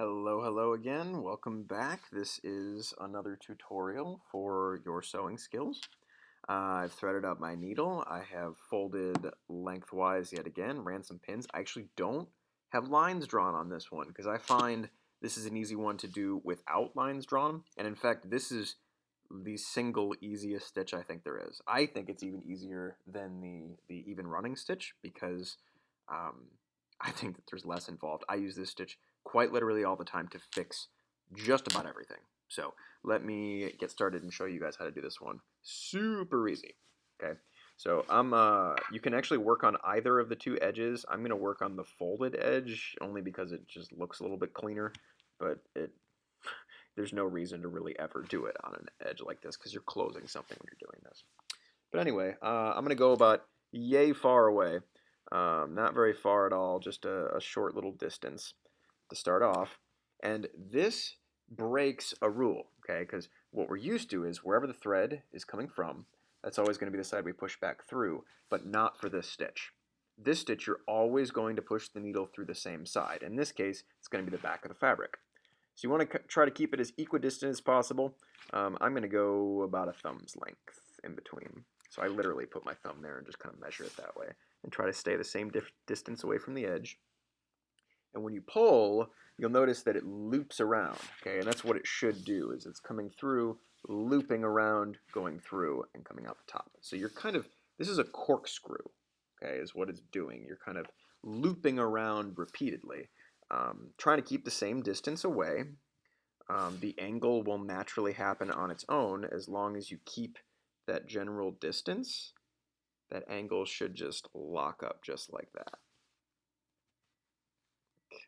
Hello again. Welcome back. This is another tutorial for your sewing skills. I've threaded up my needle. I have folded lengthwise yet again, ran some pins. I actually don't have lines drawn on this one because I find this is an easy one to do without lines drawn. And in fact, this is the single easiest stitch I think there is. I think it's even easier than the even running stitch because um, I think that there's less involved. I use this stitch quite literally all the time to fix just about everything. So let me get started and show you guys how to do this one. Super easy. Okay, so you can actually work on either of the two edges. I'm gonna work on the folded edge only because it just looks a little bit cleaner, but there's no reason to really ever do it on an edge like this because you're closing something when you're doing this. But anyway, I'm gonna go about yay far away. Not very far at all, just a short little distance to start off. And this breaks a rule, okay? Because what we're used to is wherever the thread is coming from, that's always going to be the side we push back through, but not for this stitch. This stitch, you're always going to push the needle through the same side. In this case, it's going to be the back of the fabric. So you want to try to keep it as equidistant as possible. I'm going to go about a thumb's length in between. So I literally put my thumb there and just kind of measure it that way and try to stay the same distance away from the edge. And when you pull, you'll notice that it loops around, okay? And that's what it should do, is it's coming through, looping around, going through, and coming out the top. So you're kind of, this is a corkscrew, okay, is what it's doing. You're kind of looping around repeatedly, trying to keep the same distance away. The angle will naturally happen on its own as long as you keep that general distance. That angle should just lock up just like that.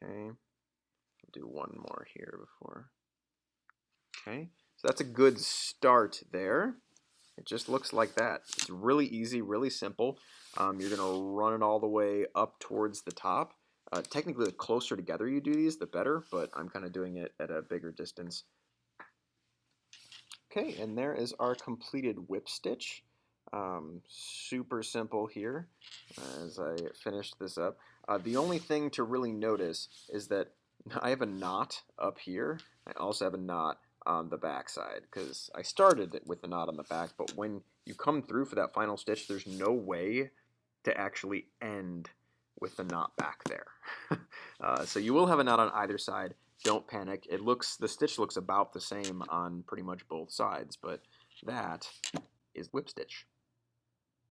Okay, I'll do one more here before. Okay, so that's a good start there. It just looks like that. It's really easy, really simple. You're going to run it all the way up towards the top. Technically, the closer together you do these, the better, but I'm kind of doing it at a bigger distance. Okay, and there is our completed whip stitch. Super simple here as I finish this up. The only thing to really notice is that I have a knot up here. I also have a knot on the back side because I started it with the knot on the back, but when you come through for that final stitch, there's no way to actually end with the knot back there. So you will have a knot on either side. Don't panic. The stitch looks about the same on pretty much both sides, but that is whip stitch.